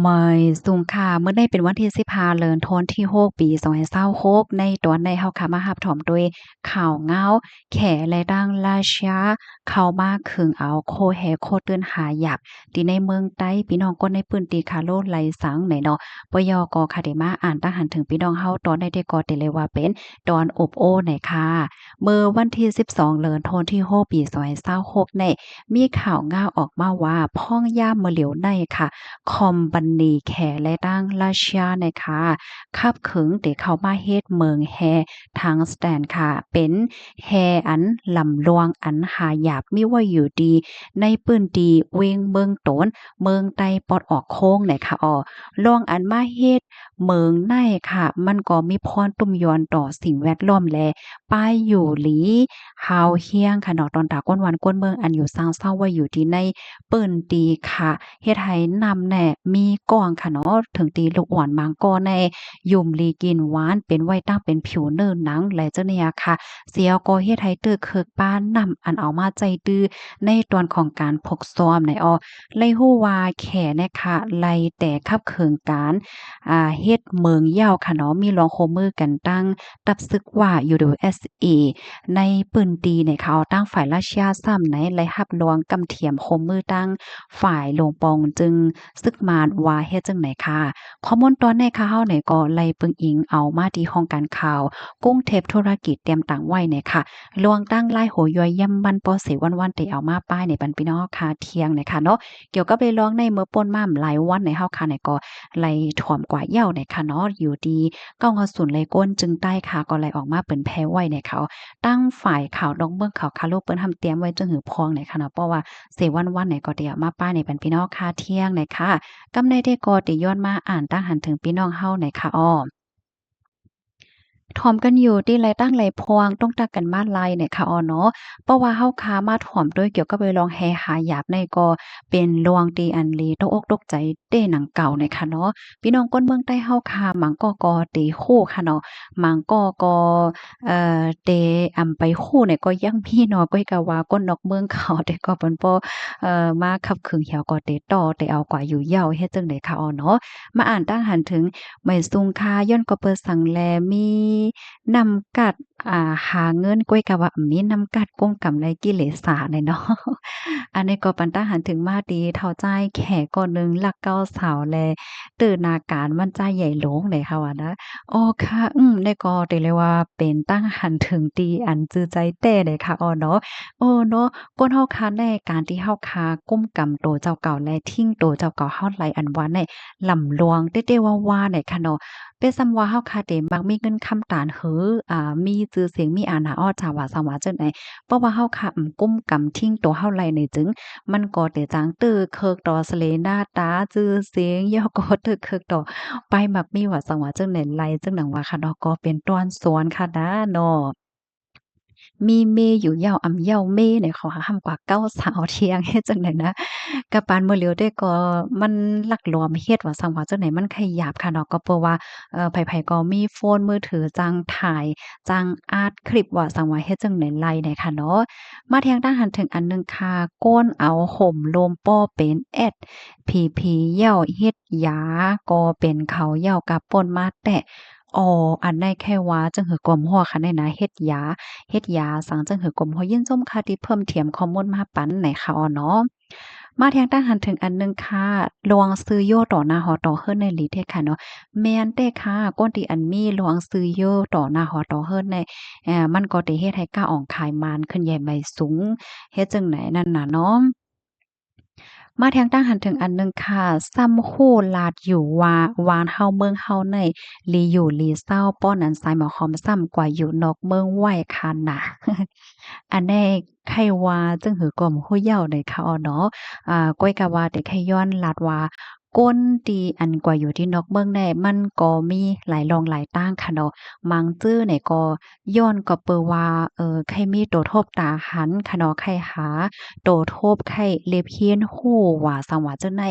ไม่สูงค่ะเมื่อได้เป็นวันที่15เดือนธันวาคมที่6ปี2026ในตอนในเฮาค่ะมารับถอมด้วยข่าวเหงาแขและดังราชาเข้ามาขึงเอาโคแฮโคเตื้นหาหยักที่ในเมืองใต้พี่น้องคนในพื้นที่คาโลไหลสังไหนเนาะปยกค่ะได้มาอ่านตั้งหันถึงพี่น้องเฮาตอนได้ก็ได้เลยว่าเป็นตอนอบโอ้ไหนค่ะเมื่อวันที่12เดือนธันวาคมที่6ปี2026ในมีข่าวง่าออกมาว่าพ่องย่ามมะเหลียวในค่ะ คอมบันนีแขและดั้งราชยานะคะคับขึงเด็กเข้ามาเฮ็ดเมืองแฮทางสแตนค่ะเป็นแฮอันลำลวงอันหาหยาบมีว่าอยู่ดีในปื้นดีเวงเมืองโตนเมืองใต้ปอดออกโค้งเนี่ยค่ะลองอันมาเฮ็ดเมืองในค่ะมันก็มีพรตุ้มยอนต่อสิ่งแวดล้อมแลป้ายอยู่หลีฮาวเฮียงค่ะเนาะตอนตาก้นวันก้นเมืองอันอยู่ซางเศร้าว่าอยู่ที่ในเปิ้นดีค่ะ เฮ็ดให้นำแหน่มีก้องค่ะเนาะถึงตีลูกอ่อนมังก็แน่ยุ่มลีกินหวานเป็นไว้ตั้งเป็นผิวเนิ่นหนังและเจ้าเนี่ยค่ะเสียวก็เฮ็ดให้ตื้อเคิกป้านนำอันเอามาใจตื้อในตอนของการพกซ้อมในไล่ฮู้ว่าแขเนี่ยค่ะไล่แต่คับเคิงการเฮ็ดเมืองยาวค่ะเนาะมีรองโคมือกันตั้งตับซึกว่า UWSA ในปืนตีเนี่ยเขาตั้งฝ่ายราชาซ้ำในไล่รับรองกำเทียมโคมือตั้ง ฝ่ายหลวงปองจึงซึกมานว่าเฮ็ดจังไหนค่ะข้อมูลตอนในข่าวเฮาเนี่ยก็ไล่เปิงอิงเอามาที่ห้องการข่าวกุ้งเทพธุรกิจเตรียมตั้งไว้เนี่ยค่ะลวงตั้งลายโหย่อยย่ำมันปอเสวันๆได้เอามาป้ายในปันพี่น้องค่ะเที่ยงเนี่ยค่ะเนาะเกี่ยวกับเรื่องในเมื่อป่นมาหลายวันในเฮาค่ะเนี่ยก็ไล่ถ่วมกว่าเหย้าเนี่ยค่ะเนาะอยู่ดีก้องเฮาสุนไลก้นจึงใต้ค่ะก็ไล่ออกมาเปิ้นแพ้ไว้เนี่ยเขาตั้งฝ่ายข่าวดองเบิ่งข่าวคาโลกเปิ้นทำเตรียมไว้จึงหือพองเนี่ยค่ะเนาะเพราะว่า เสวันๆไหนก็เดี๋ยวมาป้าในเป็นพี่น้องค่าเที่ยงไหนค่ะกำในได้ก็ติย้อนมาอ่านตั้งหันถึงพี่น้องเฮาไหนค่ะถ่อมกันอยู่ที่ไรตั้งไรพวงต้องตักกันมาไล่เนี่ยค่ะเนาะเพราะว่าเฮาค้ามาถ่อมด้วยเกี่ยวกับไปลองแฮหาหยาบในก็เป็นลวงตีอันลีตกอกตกใจเด้หนังเก่าเนี่ยค่ะเนาะพี่น้องก้นเมืองใต้เฮาค้าหมังก็ตีคู่ค่ะเนาะหมังเตไปคู่เนี่ยก็ยังมีเนาะก้อยกะว่าก้นนอกเมืองเขาแต่ก็เปิ้นบ่มาขับขึงเหี่ยวก็เตต่อเตเอากว่าอยู่เหย้าเฮ็ดจังได๋ค่ะเนาะมาอ่านตั้งหันถึงไม่ซุงค่าย้อนก็เปิดสังแลมีนำกัดหาเงินก้อยกะว่ามีนำกัดก้มกำไรกิเลสาเนี่ยเนาะอันนี้ก็ปันตาหันถึงมาดีเท่าใจแขก่อหนึ่งลักเก้าสาวแลตื่นนาการมันใจใหญ่หลงเลยค่ะว่านะอ๋อค่ะได้ก็ได้เลยว่าเป็นตั้งหันถึงตีอันจือใจแต้เลยค่ะเนาะเนาะก้นเฮาคาในการที่เฮาคาก้มกำโตเจ้าเก่าและทิ้งโตเจ้าเก่าเฮาไหลอันว่าในลำลวงเต้ๆว่าๆเนี่ยค่ะเนาะ เป็นซำว่าเฮาคาเตมักมีเงินคำตานหือมีชื่อเสียงมีอานาอ้อจาว่าสังว่าจังได๋เพราะว่าเฮาคากุ้มกำทิ้งตัวเฮาไลนี่จึงมันก็เตจางตื้อเคิกต่อสะเลหน้าตาชื่อเสียงย่อก็ตึกเคิกต่อไปมักมีว่าสังว่าจังได๋ไลจังหนังว่าค่ะเนาะก็เป็นตอนสวนค่ะนะเนาะ มีเมอยู่เหย้าอำเหย้าเมเนี่ยเขาหาำกว่าเก้าสาวเที่ยงเฮ็ดจังได๋นะกะปานมื้อเหลียวได้ก็มันลักหลวมเฮ็ดว่าซังว่าจังได๋มันขยับค่ะเนาะก็เพราะว่าไผๆก็มีโฟนมือถือจั่งถ่ายจั่งอัดคลิปว่าซังว่าเฮ็ดจั่งใดไล่เนี่ยค่ะเนาะมาแทงทางหันถึงอันหนึ่งค่ะก้นเอาห่มโลมป้อเป็นแอดผีๆเหย้าเฮ็ดหยาก็เป็นเขาเหย้ากับป่นมาแตะอันได้แค่ว่าจังหือกลมหัวค่ะได้นะเฮ็ดยาสังจังหือกลมหัวยินส้มค่ะที่เพิ่มเติมข้อมูลมาปันในค่ะเนาะมาแทงตั้งหันถึงอันหนึ่งค่ะลวงซื้อโยต่อหน้าหอต่อเฮิรนในลิเด้ค่ะเนาะแม่นเด้ค่ะก้นที่อันมีลวงซื้อโยต่อหน้าหอต่อเฮิรนในมันก็ได้เฮ็ดให้ก้าอ่องขายมานขึ้นใหญ่ใหม่สูงเฮ็ดจังไหนนั่นน่ะเนาะ มาแทงตั้งหันถึงอันหนึ่งค่ะซ้ำฮู้ลาดอยู่ว่าวานเฮาเมืองเฮาในลีอยู่ลีเศร้าป้อนอันซ้ายหมอหอมซ้ำกว่าอยู่นอกเมืองไหวค่ะน่ะอันแน่ไขว่าจึงหือกลมฮู้เหย้าได้ค่ะเนาะก้อยกะว่าแต่ไขย้อนลาดว่าก้นตีอันกว่าอยู่ที่นอกเมืองแน่มันก็มีหลายรองหลายต่างค่ะเนาะมังจื้อเนี่ยก็ย้อนก็เปอว่าไขมีโตทบตาหันค่ะเนาะไขหา โตโทบไข่เล็บเฮียนฮู้ว่าสังว่าจั่งใด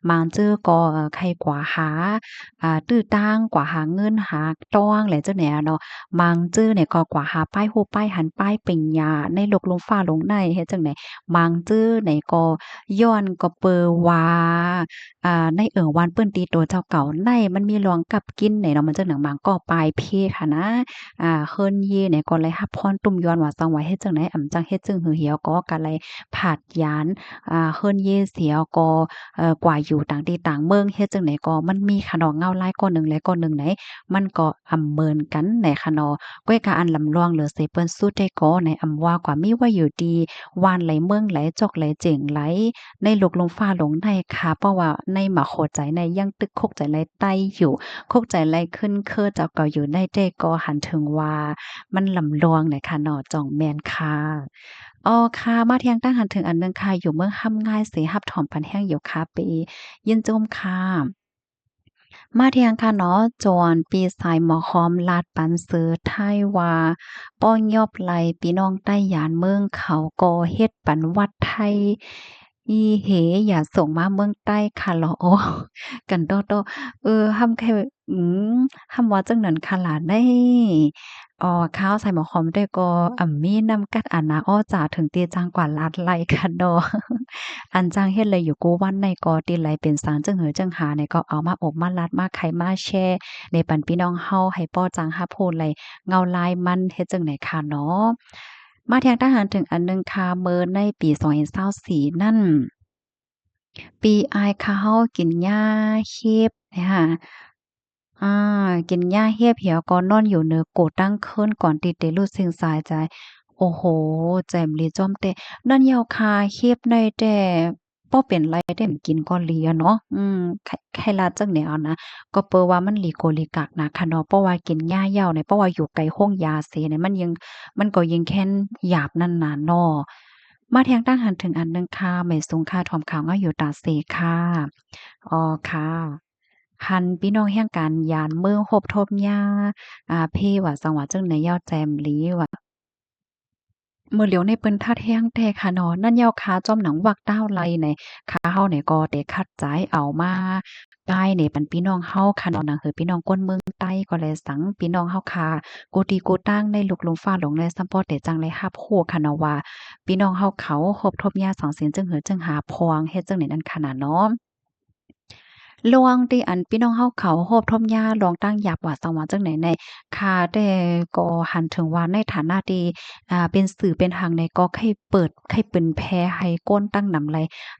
มางจื้อก็ไข่กว่าหาตื้อตั้งกว่าหาเงินหาต้องแหละจั่งใดอะเนาะมางจื้อเนี่ยก็กว่าหาป้ายฮู้ป้ายหันป้ายเป็งยาในโลกลมฟ้าลงในเฮ็ดจั่งใดมางจื้อเนี่ยก็ย้อนก็เปอว่าใน ในวันเปิ้นตีตัวเจ้าเก่าในมันมีรองกับกินไหนเนาะมันจังหนังบางก็ปลายเพค่ะนะเฮิรนเยเนี่ยก็เลยรับพรตุ้มย้อนว่าจังว่าเฮ็ดจังไหนจังเฮ็ดจึงหือเหี่ยวก็กะเลยผาดยานเฮิรนเยเสียก็กว่าอยู่ต่างที่ต่างเมืองเฮ็ดจังไหนก็มันมีคะเนาะเงาลายก้อนหนึ่งและก้อนหนึ่งไหนมันก็เมินกันในคะเนาะก้อยกะอันลำลวงเหลือเสเปิ้นสุดได้ก็ในว่ากว่ามีว่าอยู่ดีวานไหลเมืองไหลจอกไหลเจ๋งไหลในโลกลงฟ้าหลงในค่ะเพราะว่าในหมาโคใจในยังตึกคกใจไหลใต้อยู่คกใจไหลขึ้นเคอเจ้าก็อยู่ในได้ก็หันถึงว่ามันลำลวงในค่ะเนาะจ่องแม่นค่ะอ๋อค่ะมาเที่ยงตั้งหันถึงอันหนึงค่ะอยู่เมืองห่ำง่ายสิรับถอมปันแห้งอยู่ค่ะไปยินโจมค่ะ มาเที่ยงค่ะเนาะจวนปีสายหมอคอมลาดปันซื้อไทยว่าป้อยอบไหลพี่น้องใต้ยานเมืองเขาก็เฮ็ดปันวัดไทยอีเหอย่าส่งมาเมืองใต้ค่ะเหรอโอ้กันโตโตห้ำแค่อืมห้ำว่าจังนั้นค่ะล่ะได้อ๋อข้าวใส่หมอคอมด้วยก็มีนำกัดอานาอ้อจ๋าถึงตีจังกว่าลาดไหลค่ะเนาะ อันจังเฮ็ดเลยอยู่กูวันในก็ติไหลเป็นสารจังหือจังหาในก็เอามาอบมาลัดมาไขมาแช่ในปันพี่น้องเฮาให้ป้อจังฮับโพดเลยเงาลายมันเฮ็ดจังไหนค่ะเนาะมาแทงทหารถึงอันหนึ่งค่ะเมินในปี2024นั่นปีอายค่ะเฮากินหญ้าเฮ็บนะคะอากินหญ้าเฮียบเหี่ยวก็นอนอยู่เนอโกตั้งคืนก่อนติเตลุซิงสายใจโอ้โฮแจ่มลีจ้อมเตะนั่นยาวคาเฮียบได้แต่บ่เป็นไรได้มกินก็ลีอะเนาะไข่ลาดจังแนวนะก็เปอว่ามันลีโกลีกักนะค่ะเนาะเพราะว่ากินหญ้าเหย้าเนี่ยเพราะว่าอยู่ไกลโรงยาเสเนี่ยมันก็ยังแค้นหยาบนั่นน่ะเนาะมาแทงตั้งหันถึงอันหนึ่งค่ะไม่สูงค่าถอมขาวก็อยู่ตาเสค่ะอ๋อค่ะ หันพี่น้องแห่งการยานเมืองฮบทบยาเพว่าจังหวัดจังไหนยอดแจมหลีว่ามื้อเหลียวในเปิ้นทัดแฮงแต่ค่ะเนาะนั่นยาวขาจ้อมหนังวักต้าวไลเนี่ยขาเฮาเนี่ยก็ได้คัดใจเอามาป้ายเนี่ยปันพี่น้องเฮาค่ะเนาะหนังหือพี่น้องก้นเมืองใต้ก็เลยสังพี่น้องเฮาค่ะโกติโกตั้งในลุกลงฟ้าหลงในซัมพอแต่จังเลยรับรู้ค่ะเนาะว่าพี่น้องเฮาเขาฮบทบยาสังเสียนจึงหือจึงหาพวงเฮ็ดจังได๋นั่นค่ะน่ะเนาะ ลวงที่อันพี่น้องเฮาเขาโฮบทมยาลองตั้งหยับว่าสังว่าจังไหนในค่ะแต่ก็หันถึงว่าในฐานะที่เป็นสื่อเป็นทางในก็ให้เป็นแพร่ให้ก้นตั้งนำไร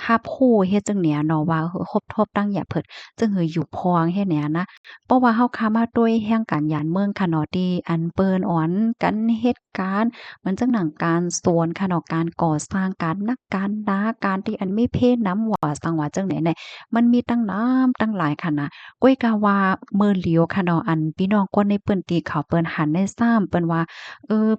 รับรู้เฮ็ดจังเนี้ยเนาะว่าฮบทบตั้งหยับเพิดจึงหืออยู่พองเฮ็ดแหนนะเพราะว่าเฮาค้ามาด้วยแห่งการยานเมืองค่ะเนาะที่อันเปิ้นอ้อนกันเฮ็ดการมันจังหนังการสวนค่ะเนาะการก่อสร้างการนักการดาการที่อันมีเพนำว่าสังว่าจังไหนใน มันมีตั้งน้ำตั้งหลายค่ะนะก้อยกาว่าเมินเหลียวค่ะเนาะอันพี่น้องคนในเปิ้นตีเขาเปิ้นหันได้ซ้ำเปิ้นว่า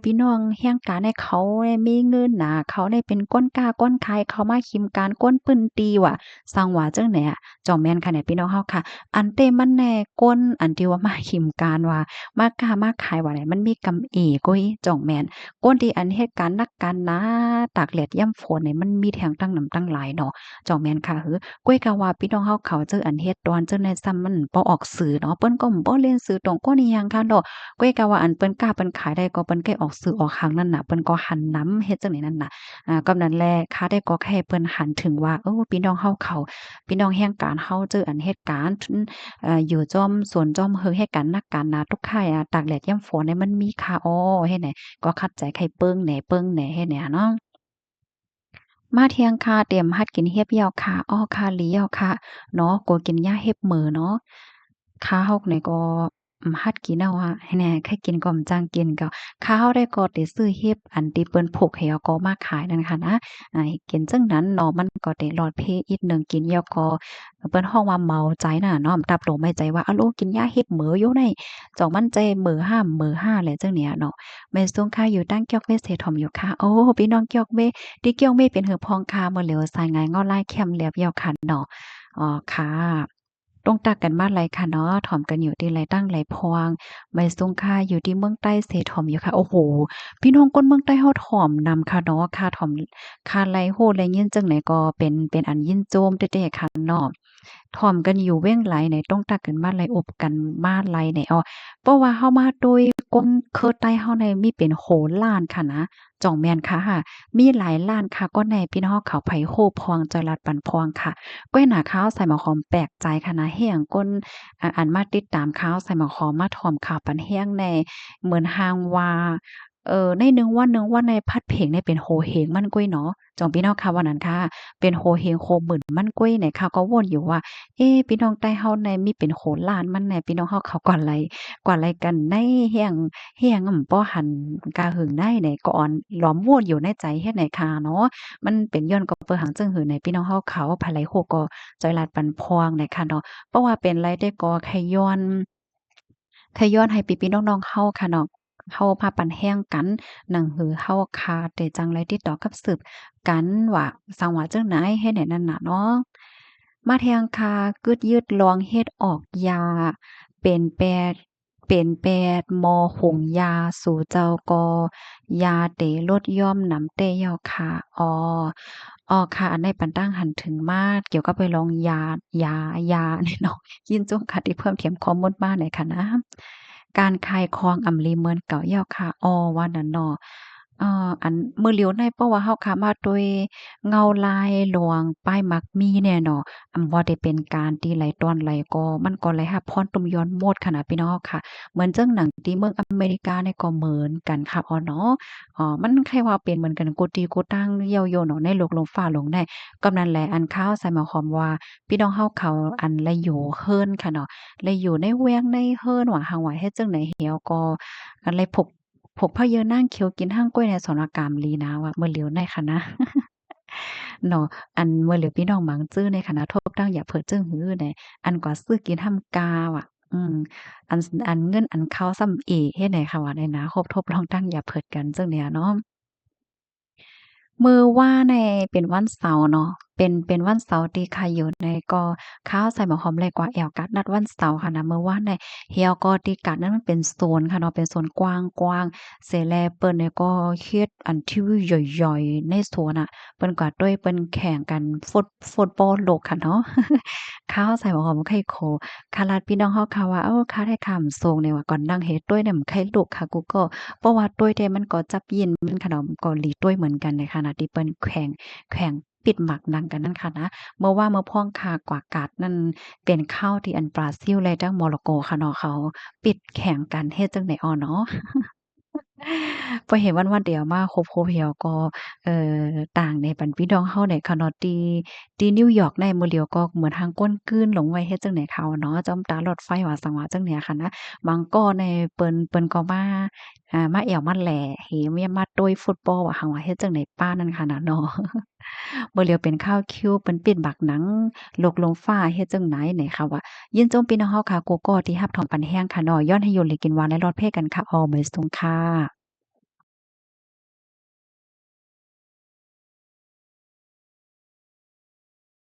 พี่น้องแฮ่งการให้เขาได้มีเงินน่ะเขาได้เป็นก้นกล้าก้นขายเขามาคิมการก้นเปิ้นตีว่ะสังว่าจังไหนอะจ้อแม่นค่ะเนี่ยพี่น้องเฮาค่ะอันเต้มันแน่ก้นอันที่ว่ามาคิมการว่ามากล้ามาขายว่าไหนมันมีกำเอก้อยจ้องแม่นก้นที่อันเฮ็ดการนักการหนาตากแดดย่ำฝนเนี่ยมันมีแถงตั้งนำตั้งหลายเนาะจ้องแม่นค่ะก้อยกะว่าพี่น้องเฮาเขาเจออันเฮ็ดดอนเจอในซ้ำมันบ่ออกสื่อเนาะเปิ้นก็บ่เล่นสื่อตรงก้นอีหยังค่ะเนาะก้อยกะว่าอันเปิ้นกล้าเปิ้นขายได้ก็เปิ้นก็ออกสื่อออกข้างนั่นน่ะเปิ้นก็หันนำเฮ็ดจังได๋นั่นน่ะก็นั้นแหละค่ะได้ก็แค่เปิ้นหันถึงว่าพี่น้องเฮาเขาพี่น้องแห่งการเฮาเจออันเหตุการณ์อยู่จ้อมสวนจ้อมเฮอเหตุการณ์นักการนาทุกข่ายตากแดดยามฝนเนี่ยมันมีค่าอ้อเฮ็ดไหนก็คัดใจไข่เปิ้งแหน่เปิ้งแหน่เฮ็ดแหน่เนาะ มาเที่ยงค่ะเตรียมหัดกินเห็บเหยาค่ะอ้อค่ะหลีเหยาค่ะเนาะกัวกินหญ้าเห็บเหม่อเนาะข้าวเนี่ยก็หัดกินเอาอะให้แหน่แค่กินก็จังกินก็ข้าวได้ก็ได้ซื้อเห็บอันที่เปิ้นพกให้เอาก็มาขายนั่นค่ะนะให้กินจังนั้นเนาะมันก็ได้รอดเพอีกหนึ่งกินเหยาก็เปิ้นฮ้องว่าเมาใจน่ะเนาะตับโลไม่ใจว่าอะโลกินหญ้าเห็บเหม่ออยู่ได้จอกมันใจเหม่อห้ามเหม่อห้าแหละจังเนี้ยเนาะแม่ซุงค่ะอยู่ตั้งเกียกเวเสถ่อมอยู่ค่ะโอ้พี่น้องเกียกเว ที่เกี่ยวเมฆเป็นเหือพองคาเมื่อเหลียวสายงายเงาลายแคมเรียบยาวคันเนาะอ๋อค่ะตรงตักกันมาไรค่ะเนาะถ่อมกันอยู่ที่ไรตั้งไรพวงไม่สูงค่ะอยู่ที่เมืองใต้เสถ่อมอยู่ค่ะโอ้โฮพี่น้องคนเมืองใต้เฮาถ่อมนำค่ะเนาะค่ะถ่อมค่ะไรโฮดไรยินจังไหนก็เป็นอันยินโจมเด้ๆค่ะเนาะถ่อมกันอยู่เว้งไหลไหนต้องตักกันมาไรอบกันมาไรไหนอ้อเพราะว่าเฮามาโดย ก้นคือใต้เฮาในมีเป็นโหล้านค่ะนะจ่องแม่นค่ะค่ะมีหลายล้านค่ะก็ในพี่น้องเขาไผโฮพองจอยลัดปันพองค่ะก้อยหน้าขาวใส่หมอหอมแปลกใจค่ะนะเฮียงก้นอันมาติดตามข่าวใส่หมอหอมมาถ่อมข่าวปันแห้งในเหมือนหางว่าในหนึ่งวันในพัดเพลงเนี่ยเป็นโหเฮงมันก้อยเนาะจ่องพี่น้องค่ะวันนั้นค่ะเป็นโหเฮงโหหมื่นมันก้อยในข่าวก็วนอยู่ว่า พี่น้องใต้เฮาในมีเป็นโหนล้านมันแหน่พี่น้องเฮาเขากว่าไรกันในแฮงป้อหันกาหึงได้ไหนก็อ่อนหลอมม่วนอยู่ในใจเฮ็ดไหนคาเนาะมันเป็นย้อนก็เปิ่หังจึงหือในพี่น้องเฮาเขาภายไหลโคก็จอยลาดปันพวงไหนค่ะเนาะเพราะว่าเป็นไรได้ก็แค่ย้อนให้พี่ๆน้องๆเฮาค่ะเนาะเฮาพาปันแห้งกันหนังหือเฮาคาแต่จังไรติดต่อกับสืบกันว่าสังว่าจังไหนเฮ็ดให้นั่นน่ะเนาะ มาแทงคากึดยืดลองเฮ็ดออกยาเป็นแปดเป็นแปดมอหงยาสู่เจ้ากอยาเตลดย่อมหนำเต้ยอค่ะอ๋อค่ะอันในปันตั้งหันถึงมาเกี่ยวกับไปลองยาเนี่ยเนาะยินจงค่ะที่เพิ่มเติมข้อมูลมาหน่อยค่ะนะการคายคองอำลีเมินเก่าเย้าค่ะอ๋อว่านั่นเนาะอันมื้อเหลียวในเพราะว่าเฮาค้ามาด้วยเงาลายหลวงป้ายมักมีแน่เนาะ บ่ได้เป็นการตีไหลตอนไหลก่อมันก็ไหลหับพรตุ่มย้อนโมดค่ะนะพี่น้องค่ะเหมือนจังหนังที่เมืองอเมริกาเนี่ยก็เหมือนกันค่ะอ้อเนาะมันคล้ายว่าเป็นเหมือนกันกูตีกูตั้งเหี่ยวโยเนาะในโลกลมฟ้าลงได้ก็นั่นแหละอันข้าวใส่หมายความว่าพี่น้องเฮาเขาอันละอยู่เฮิรนค่ะเนาะละอยู่ในเวียงในเฮิรนว่าหังว่าเฮ็ดจั่งใดเหี่ยวก็อันเลยพกผ้าเยอะนางเขียวกินหั่งก้วยในสนกรรมลีนาว่ามื้อเหลียวในค่ะนะ เนาะอันเมื่อเหลือพี่น้องหมังจื้อในคณะทบตั้งอย่าเผิดจึ้งหื้อแหน่อันกว่าซื้อกินทำกาว่ะอันอันเงินอันเข้าซ้ำเอเฮ็ดไหนค่ะว่าได้นะครบทบลองตั้งอย่าเผิดกันจังเนี่ยเนาะ มื้อว่าในเป็นวันเสาร์เนาะเป็นวันเสาร์ที่ข้าอยู่ในก็ข้าวใส่หมอหอมเลยกว่าแอวกัดนัดวันเสาร์ค่ะนะมื้อวานในเฮียก็ที่กัดนั้นมันเป็นโซนค่ะเนาะเป็นโซนกว้างๆเสร็จแล้วเปิ้นเนี่ยก็เฮ็ดอันที่ใหญ่ๆในโซนน่ะเปิ้นก็ด้วยเปิ้นแข่งกันฟุตบอลโลกค่ะเนาะข้าวใส่หมอหอมไข่โคคาราดพี่น้องเฮาค่ะว่าข้าได้คำทรงเนี่ยว่าก่อนนั่งเฮ็ดด้วยเนี่ยมันไข่ลูกค่ะกูก็ เพราะว่าต้วยเดมันก็จับยินมันขนมเกาหลีต้วยเหมือนกันในขณะที่เปิ้นแข่งปิดหมักนังกันนั่นค่ะนะเมื่อพ่องคากว่ากาดนั่นเป็นข้าวที่อันบราซิลและจังโมร็อกโกค่ะเนาะเขาปิดแข่งกันเฮ็ดจังได๋อ้อเนาะ พอเห็นวันๆเดียวมาคบๆเหี่ยวก็ต่างในบัดพี่น้องเฮาเนี่ยค่ะเนาะที่นิวยอร์กในมื้อเดียวก็เหมือนทางก้นกลืนหลงไว้เฮ็ดจั่งใดเขาเนาะจ้อมตารถไฟว่าสังว่าจั่งเนี่ยค่ะนะบางก้อในเปิ้นก็มาแอวมาแหล่เหมียมาโต้ยฟุตบอลว่าหังว่าเฮ็ดจั่งใดป้านั่นค่ะนะเนาะมื้อเดียวเป็นข้าวคิวเปิ้นปิดบักหนังโลกลมฟ้าเฮ็ดจั่งไหนไหนค่ะว่ายินจมพี่น้องเฮาค่ะโกโก้ที่รับถอมปันแห้งค่ะเนาะย้อนให้อยู่เลยกินหวานและรอดเพกันค่ะอ้อมื้อสงค่ะ